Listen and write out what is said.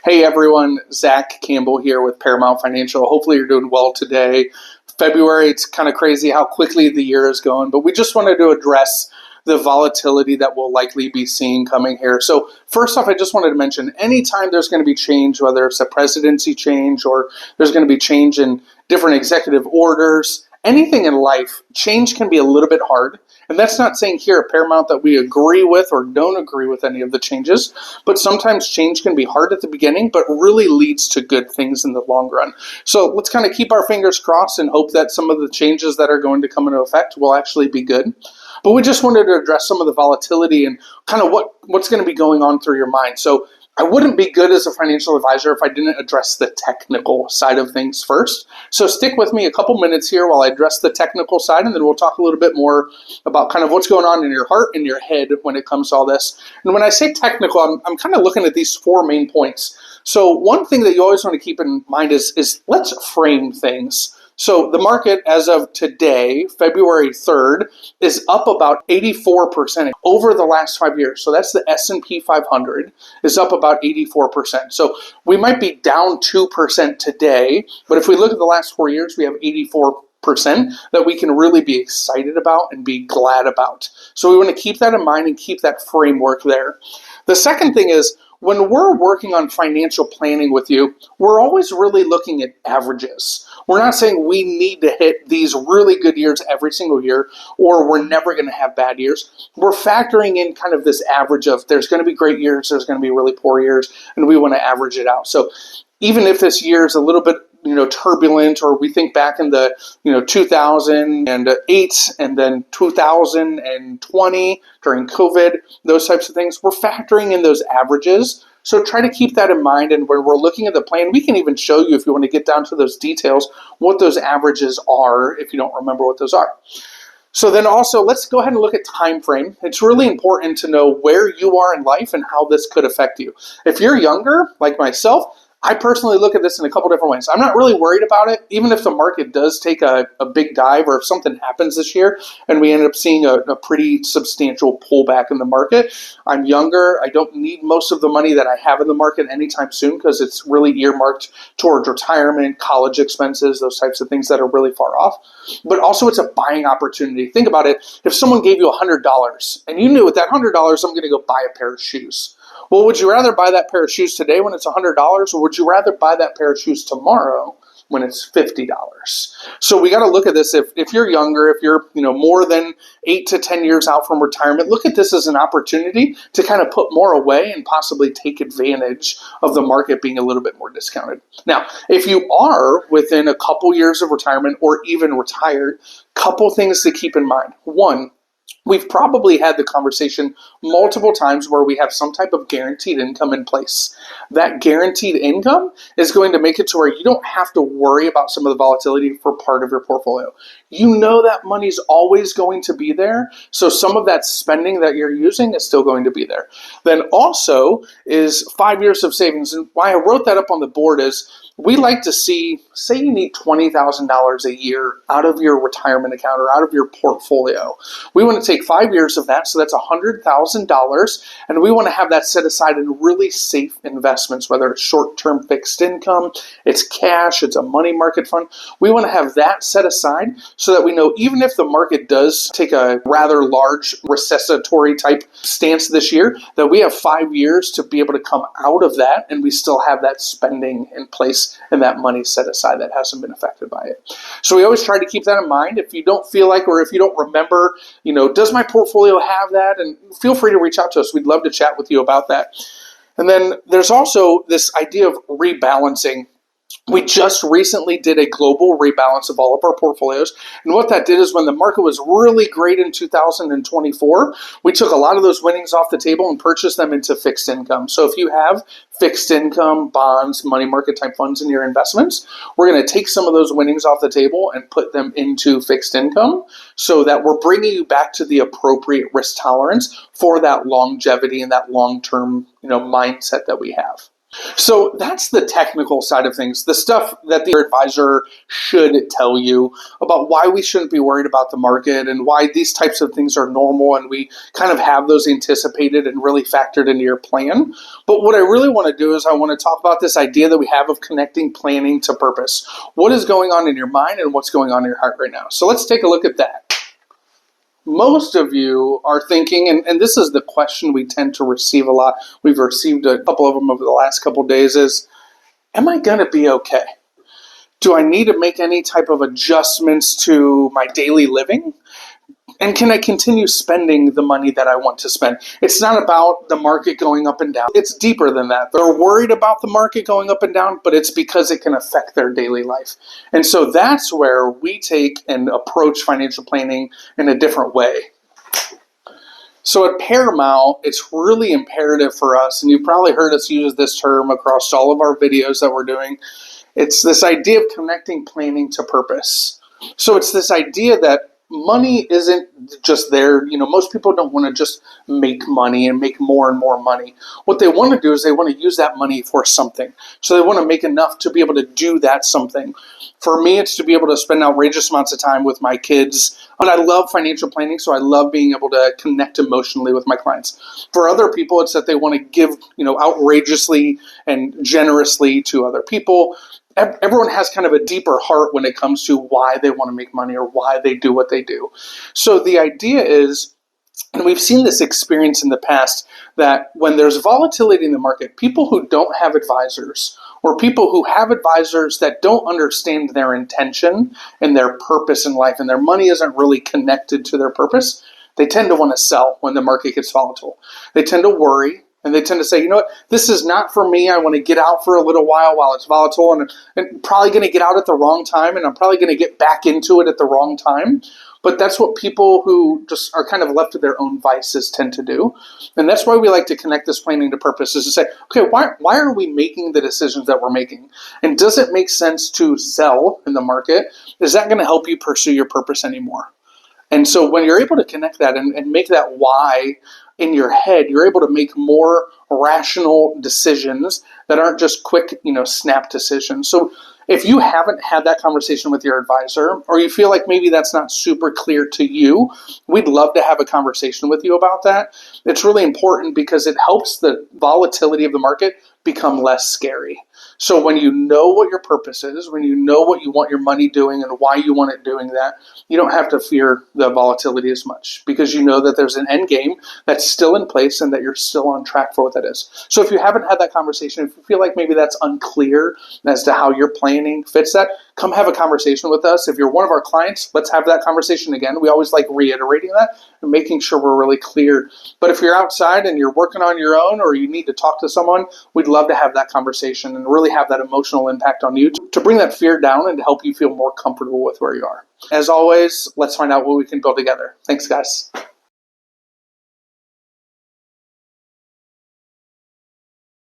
Hey everyone, Zach Campbell here with Paramount Financial. Hopefully you're doing well today. February, it's kind of crazy how quickly the year is going, but we just wanted to address the volatility that we'll likely be seeing coming here. So first off, I just wanted to mention anytime there's going to be change, whether it's a presidency change or there's going to be change in different executive orders, anything in life, change can be a little bit hard. And that's not saying here at Paramount that we agree with or don't agree with any of the changes, but sometimes change can be hard at the beginning, but really leads to good things in the long run. So let's kind of keep our fingers crossed and hope that some of the changes that are going to come into effect will actually be good. But we just wanted to address some of the volatility and kind of what's going to be going on through your mind. So I wouldn't be good as a financial advisor if I didn't address the technical side of things first. So stick with me a couple minutes here while I address the technical side, and then we'll talk a little bit more about kind of what's going on in your heart and your head when it comes to all this. And when I say technical, I'm kind of looking at these four main points. So one thing that you always want to keep in mind is let's frame things. So the market as of today, February 3rd, is up about 84% over the last 5 years. So that's the S&P 500 is up about 84%. So we might be down 2% today, but if we look at the last 4 years, we have 84% that we can really be excited about and be glad about. So we want to keep that in mind and keep that framework there. The second thing is, when we're working on financial planning with you, we're always really looking at averages. We're not saying we need to hit these really good years every single year, or we're never going to have bad years. We're factoring in kind of this average of there's going to be great years, there's going to be really poor years, and we want to average it out. So even if this year is a little bit turbulent, or we think back in the 2008 and then 2020 during COVID, those types of things, we're factoring in those averages. So try to keep that in mind, and when we're looking at the plan, we can even show you, if you want to get down to those details, what those averages are if you don't remember what those are. So then also, let's go ahead and look at time frame. It's really important to know where you are in life and how this could affect you. If you're younger, like myself, I personally look at this in a couple different ways. I'm not really worried about it, even if the market does take a big dive, or if something happens this year and we end up seeing a pretty substantial pullback in the market. I'm younger. I don't need most of the money that I have in the market anytime soon because it's really earmarked towards retirement, college expenses, those types of things that are really far off. But also it's a buying opportunity. Think about it. If someone gave you $100 and you knew with that $100, I'm going to go buy a pair of shoes. Well, would you rather buy that pair of shoes today when it's $100, or would you rather buy that pair of shoes tomorrow when it's $50? So we got to look at this. If you're younger, if you're more than 8 to 10 years out from retirement, look at this as an opportunity to kind of put more away and possibly take advantage of the market being a little bit more discounted. Now, if you are within a couple years of retirement or even retired, couple things to keep in mind. One, we've probably had the conversation multiple times where we have some type of guaranteed income in place. That guaranteed income is going to make it to where you don't have to worry about some of the volatility for part of your portfolio. You know that money's always going to be there, so some of that spending that you're using is still going to be there. Then also is 5 years of savings. And why I wrote that up on the board is we like to see, say you need $20,000 a year out of your retirement account or out of your portfolio. We want to take 5 years of that, so that's $100,000, and we want to have that set aside in really safe investments, whether it's short-term fixed income, it's cash, it's a money market fund. We want to have that set aside so that we know even if the market does take a rather large recessionary type stance this year, that we have 5 years to be able to come out of that, and we still have that spending in place and that money set aside that hasn't been affected by it. So we always try to keep that in mind. If you don't feel like, or if you don't remember, does my portfolio have that? And feel free to reach out to us. We'd love to chat with you about that. And then there's also this idea of rebalancing. We just recently did a global rebalance of all of our portfolios. And what that did is when the market was really great in 2024, we took a lot of those winnings off the table and purchased them into fixed income. So if you have fixed income, bonds, money market type funds in your investments, we're going to take some of those winnings off the table and put them into fixed income so that we're bringing you back to the appropriate risk tolerance for that longevity and that long-term mindset that we have. So that's the technical side of things, the stuff that the advisor should tell you about why we shouldn't be worried about the market and why these types of things are normal and we kind of have those anticipated and really factored into your plan. But what I really want to do is I want to talk about this idea that we have of connecting planning to purpose. What is going on in your mind and what's going on in your heart right now? So let's take a look at that. Most of you are thinking, and this is the question we tend to receive a lot. We've received a couple of them over the last couple of days is, am I going to be okay? Do I need to make any type of adjustments to my daily living? And can I continue spending the money that I want to spend? It's not about the market going up and down. It's deeper than that. They're worried about the market going up and down, but it's because it can affect their daily life. And so that's where we take and approach financial planning in a different way. So at Paramount, it's really imperative for us, and you've probably heard us use this term across all of our videos that we're doing. It's this idea of connecting planning to purpose. So it's this idea that money isn't just there. Most people don't want to just make money and make more and more money. What they want to do is they want to use that money for something. So they want to make enough to be able to do that something. For me, it's to be able to spend outrageous amounts of time with my kids. And I love financial planning, so I love being able to connect emotionally with my clients. For other people, it's that they want to give, outrageously and generously to other people. Everyone has kind of a deeper heart when it comes to why they want to make money or why they do what they do. So the idea is, and we've seen this experience in the past, that when there's volatility in the market, people who don't have advisors or people who have advisors that don't understand their intention and their purpose in life and their money isn't really connected to their purpose, they tend to want to sell when the market gets volatile. They tend to worry. And they tend to say, this is not for me. I want to get out for a little while it's volatile and probably going to get out at the wrong time. And I'm probably going to get back into it at the wrong time. But that's what people who just are kind of left to their own vices tend to do. And that's why we like to connect this planning to purpose, is to say, okay, why are we making the decisions that we're making? And does it make sense to sell in the market? Is that going to help you pursue your purpose anymore? And so when you're able to connect that and make that why in your head, you're able to make more rational decisions that aren't just quick, snap decisions. So if you haven't had that conversation with your advisor, or you feel like maybe that's not super clear to you, we'd love to have a conversation with you about that. It's really important because it helps the volatility of the market become less scary. So when you know what your purpose is, when you know what you want your money doing and why you want it doing that, you don't have to fear the volatility as much because you know that there's an end game that's still in place and that you're still on track for what that is. So if you haven't had that conversation, if you feel like maybe that's unclear as to how your planning fits that, come have a conversation with us. If you're one of our clients, let's have that conversation again. We always like reiterating that and making sure we're really clear. But if you're outside and you're working on your own or you need to talk to someone, we'd love to have that conversation and really have that emotional impact on you to bring that fear down and to help you feel more comfortable with where you are. As always, let's find out what we can build together. Thanks, guys.